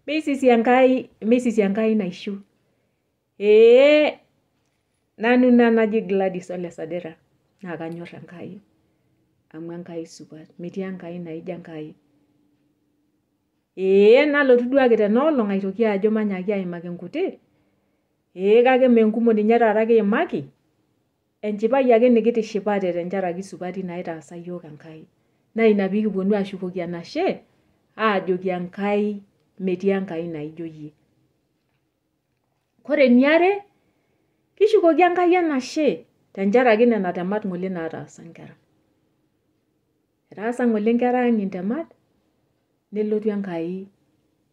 meisisi Enkai naishu. Nanu naji Gladys Ole Sadera naa kanyor Enkai amu Enkai supat, metii Enkai naijo Enkai. Nalotu duake tenaolong aitoki ajo manyaki aimaki nkuti. Kake menkumo ninye taata kiimaki. Enchipai ake nikitishipate tenkaraki supati naitaasa yiok Enkai. Na ina pikiponu ashukoki enashe aajoki Enkai metii Enkai naijo yie. Kore eniare, kishukoki Enkai enashe tenkaraki nena temat ng'ole nataasa nkera. Etaasa ng'ole nkera ang intemat, nelotu Enkai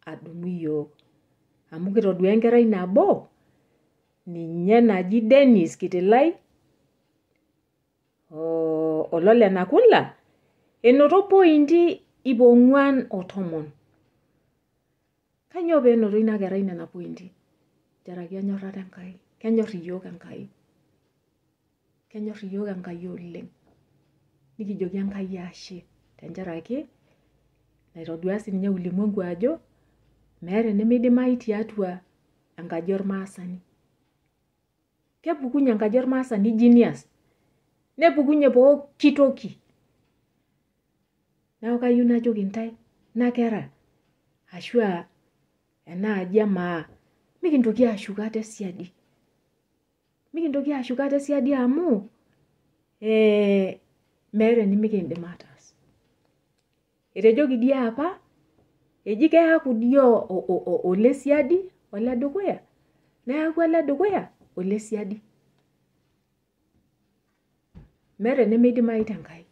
adumu yiok. Amu kitodua enkerai nabo, ninye naji Dennis Kitilai, Olole Nakula, enoto pointi 410. Kanyoo peenoto ina kerai nena pointi? Nkaraki enyorrata Enkai. Kenyorr iyiok Enkai. Kenyorr iyiok Enkai oleng. Nikijoki Enkai ashe tenkaraki naitodua sininye ulimwengu ajo meeta enemeidimayu tiatua enkaji ormaasani. Kepukunye enkaji ormaasani genius. Nepukunye pooki toki. Neeku kayieu najoki ntae, nakera, ashua enaaji emaa, mikintoki ashuk ate siadi. Mikintoki ashuk ate siadi amu, meeta enimikiindim ataas. Etejoki dii apa, eji keeku dii ole siadi, ole dukuya, neeku ole dukuya, ole siadi. Meeta enemeidimayu tenkai.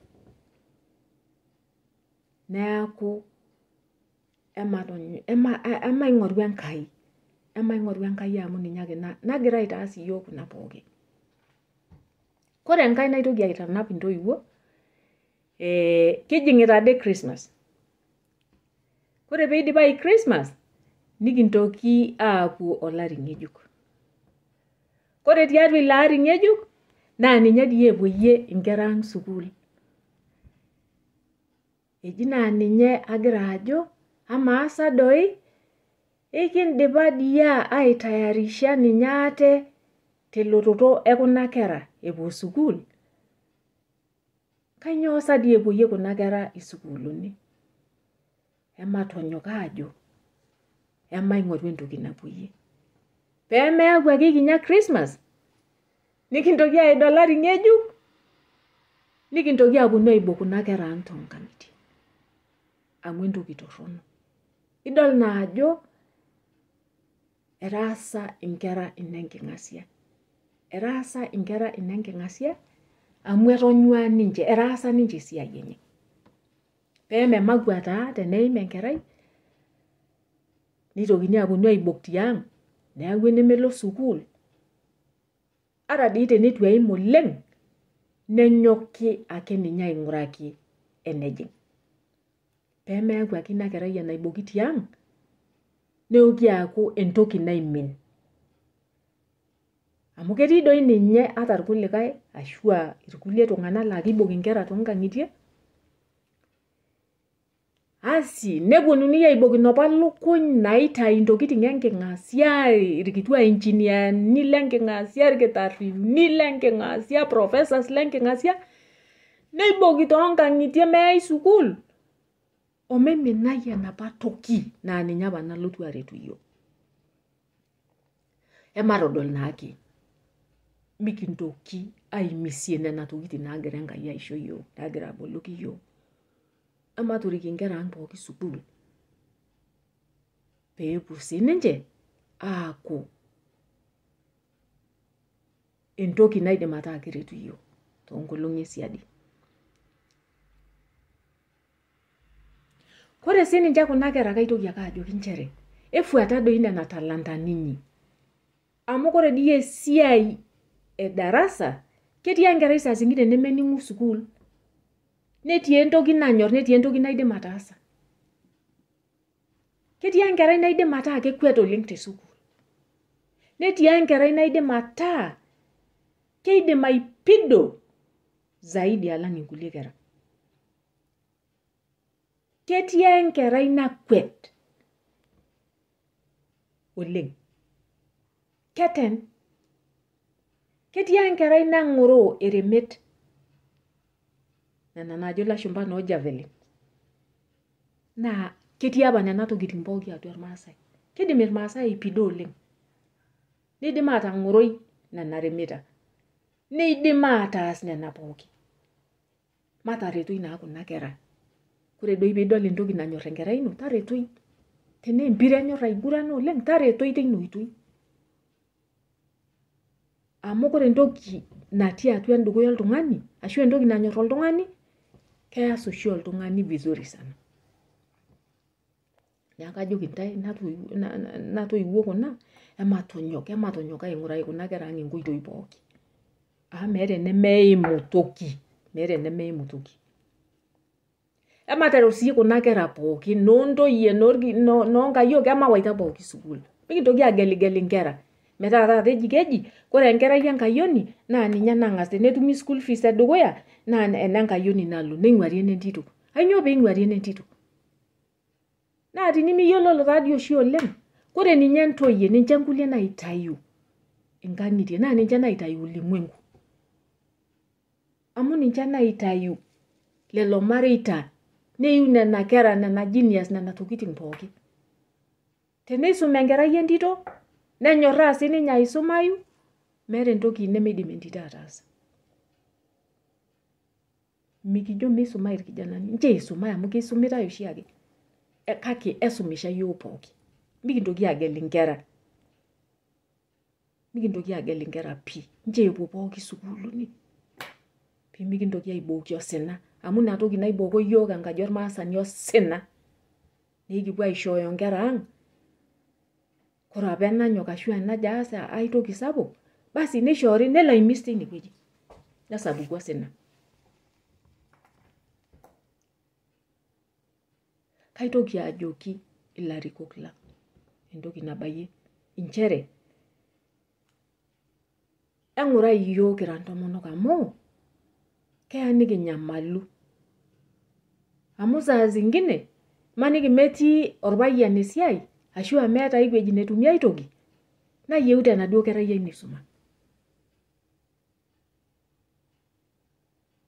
Neeku emaing'oru Enkai. Emaing'oru Enkai amu ninye ake nagira aitaas iyiok kuna pookin. Kore Enkai naitoki aitanap intoiwuo, kijing'ita ade Christmas. Kore peidipayu Christmas, nikintoki aaku olari ng'ejuk. Kore tiatua ilo ari ng'ejuk, naa ninye dii epuoyie inkera ang sukuul. Eji naa ninye agira ajo, amaa sa doi, ikindipa dii aitayarisha ninye ate telototo ekuna kera epuo sukuul. Kanyoo sa dii epuoyie kuna kera isukuuluni? Ematonyok aajo, emaing'oru entoki napuoyie. Peemeeku ake kinya Christmas, nikintoki aid olari ng'ejuk, nikintoki aponu aibok kuna kera ang toonkang'itie. Amu entoki torrono. Idol naa ajo, etaasa inkera inenking'asia. Etaasa inkera inenking'asia, amu etonyua ninche, etaasa ninche esiai enye. Peememaku taa teneim enkerai, nitokini aponu aibok tiang, neeku enemelo sukuul. Ata dii teneitu eim oleng, nenyoki ake ninye aing'uraki enejing. Peemeeku ake ina kerai enaiboki tiang, neoki aaku entoki naimin. Amu ketii doi ninye ata irkulikae, ashua irkulie tung'anak laa kiibok inkera toonkang'itie, asi neponunui aibok inopa lukuny naitayu intokiting enking'asia, irkituak injiniani lenking'asia, irkitarrini lenking'asia, professors lenking'asia, neiboki toonkang'itie meyai sukuul. Omeiminai enapa toki naa ninye apa nalotu aretu iyiok. Ematodol naake, mikintoki aimisie nena tokiting naagira Enkai aisho iyiok, naagira aboloki iyiok. Ematorik inkera ang pooki sukuul. Peepuo sininche aaku entoki naidim ataa keretu iyiok toonkolong'i esiadi. Kore sininche kuna kera kaitoki ake ajoki nchere, efuata doi nena talantani inyi. Amu kore dii esiai edarasa, ketii enkerai saa zingine nemening'u sukuul. Netii entoki nanyor, netii entoki naidim ataasa. Ketii enkerai naidim ataa kekwet oleng tesukuul. Netii enkerai naidim ataa keidim aipido zaidi alang inkulie kera. Ketii enkerai nakwet oleng. Keten. Ketii enkerai nang'oroo eremet. Nena naajo lashumba noo javelin. Naa ketii apa nena tokitin pooki atua irmaasai. Kidim irmaasai aipido oleng. Nidim atang'oroi nena remeta. Nidim ataas nena pooki. Mataretoi naa kuna kera. Kore doi piidol entoki nanyor enkerai ino, taretoi. Tenaa empira enyor aigurana oleng, taretoi teina oitoi. Amu kore entoki natii atua endukuya oltung'ani, ashu entoki nanyor oltung'ani, keas oshi oltung'ani vizuri sana. Neeku kajoki ntae natoiwuo kuna, ematonyok aing'uraki kuna kera ang' enkoitoi pooki. Amu meeta enemeimu toki. Meeta enemeimu toki. Ematereu sii kuna kera pooki, noontoyie, noonkayiok, emawaita pooki sukuul. Mikintoki ageligel inkera. Metaa taata keji, kore enkerai enkayioni, naa ninye nang'as tenetumi school fees edukuya, naa enenkayioni nalo, neing'uari enentito. Ainyoo peing'uari enentito? Naa tinimiyiololo taadii oshi oleng, kore ninye ntoyie, ninche nkulie naitayu inkang'itie, naa ninche naitayu ulimwengu. Amu ninche naitayu lelo mareita, neiu nena kera, nena genius, nena tokitin pooki. Teneisum enkerai entito, nenyorraa sininye aisumayu, meeta entoki nemeidim entito ataas. Mikijo meisumai irkijanani, ncho eisumai amu keisumitai oshiake. Kake esumisha yiok pooki. Mikintoki agel inkera. Mikintoki agel inkera pii. Ncho epuo pooki sukuuluni. Pimikintoki aibooki osina. Amu ina toki naiboko yiok enkaji ormaasani osina. Nikipuo aishooyo nkera ang'. Kore apa enanyok ashu enajo aas ai toki sapuk, basi nishoori nelo aimis tinewueji. Nesapuku osina. Kaitoki ajoki ilarikok lang' entoki nabayie. Inchere, eng'urai iyiok kira ntomonok amu, keya nikinyamalu. Amu saa zingine, maniki metii orpayian esiai, ashu meeta ai wueji netumi ai toki, nayieuta enaduo kerai ai nisuma.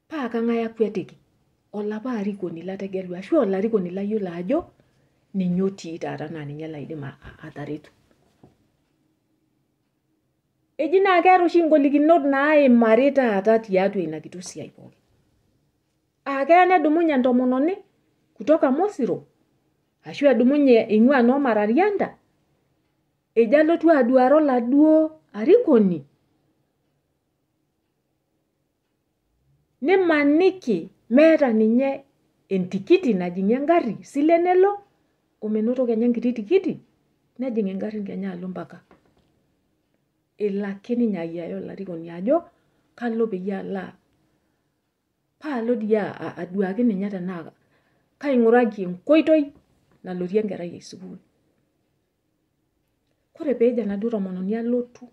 Paa kang'ae akwetiki? Olapa arikoni lategelu, ashu olarikoni layiolo ajo, ninye otii taata naa ninye laidim ataretu. Eji naa keeta oshi ngolikinot naimari taata tiatua ina kitu siai pooki. Keya nedumunye entomononi kutoka Mosiro, ashu edumunye eing'ua noo Mararianda, ejo alotu aduare oladuo arikoni, nimaniki meeta ninye entikiti najing'ie engarri, sile nelo, omenoto kenya enkiti tikiti, nejing engarri kenya alo mpaka. Elo ake ninye ayiaya olarikoni ajo, kalo peyie alo paalo dii aduaki ninye tenaa kaing'uraki enkoitoi nalotie enkerai ai sukuul. Kore peejo enaduo tomononi alotu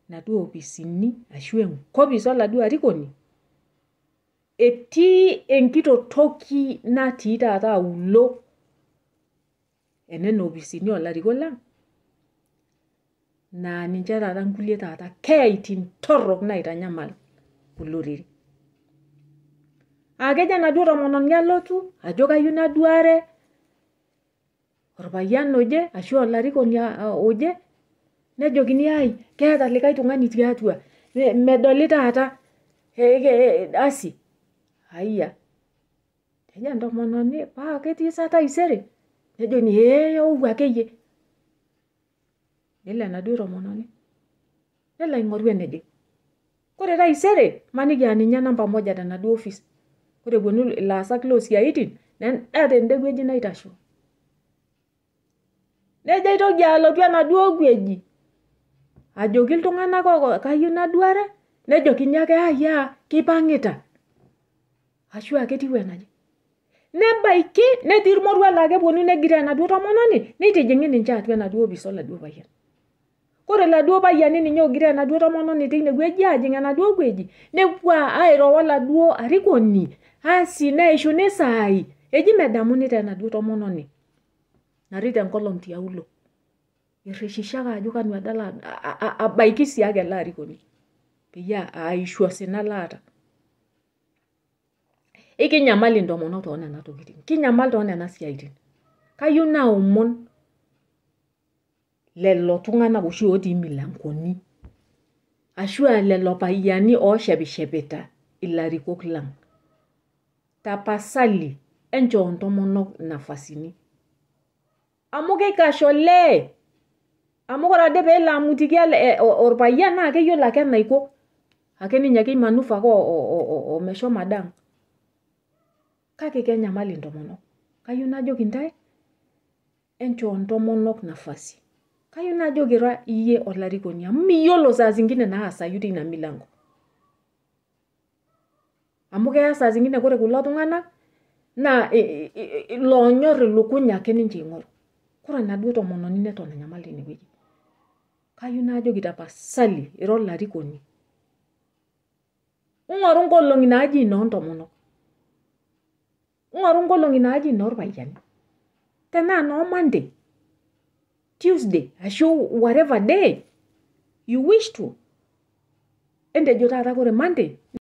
naduo opisini, ashu enkopis oladuo arikoni, etii enkito toki natii taata aulo enena opisini olarikok lang', naa ninche taata nkulie taata keyaitin torrok naitanyamal olorere. Kejo enaduo tomononi alotu, ajo kayieu naduare orpayian oje, ashu olarikoni oje, nejokini ai, keeta likae tung'ani tiatua, medoli taata, asi. Aya. Nejo entomononi, paa ketii sa taisere? Nejoni, ouo akeyie. Nelo enaduo tomononi, nelo aing'oru enejing. Kore taisere, maniki aninye namba moja tenaduo ofis. Kore eponu ilaasak losiaitin, neeta ende wueji naitasho. Nejo aitoki alotu enaduo wueji, ajoki iltung'anak kayieu naduare, nejokini ake aya, kipang'ita. Ashu ketiu enaje. Nebaiki, netii irmoruak laa keponu negiroo enaduo tomononi, neitijing'i ninche atua enaduo opis oladuo payian. Kore laduo payiani ninye ogiroo enaduo tomononi teine wueji ajing enaduo wueji, nepuo airo oladuo arikoni, asi neishuni saai, eji medamuni tenaduo tomononi natii tenkolong tiaulo. irrishishaka ajo kanu edala abaiki sii ake ele arikoni peyie aishu osina laata. Ikinyamal intomonok toonena tokitin, kinyamal toonena siaitin. Kayieu naomon lelo tung'anak oshi otii imilangoni ashu lelo payiani oshepishepita ilarikok lang. Tapasali enchoo intomonok nafasini. Amu keikash olee. Amu ore ade peelo amutiki orpayian naa keyiolo ake enaiko. Ake ninye keimanuva ake omeshomo ade ang'. Kake kenyamal intomonok. Kayieu najoki intae enchoo intomonok nafasi. Kayieu najoki ira iyie olarikoni amu miyiolo saa zingine naasayu tina milango. Amu keya saa zingine ore kulo tung'anak naa loonyor ilukuny ake ninche ing'oru. Ore enaduo tomononi neton anyamal tinewueji. Kayieu najoki tapasali ira olarikoni. Ng'oru nkolong'i naaji inoontomonok. Ng'oru nkolong'i naaji inoorpayiani. Tenaa noo Monday, Tuesday, ashu whatever day you wish to. Entejo taata ore Monday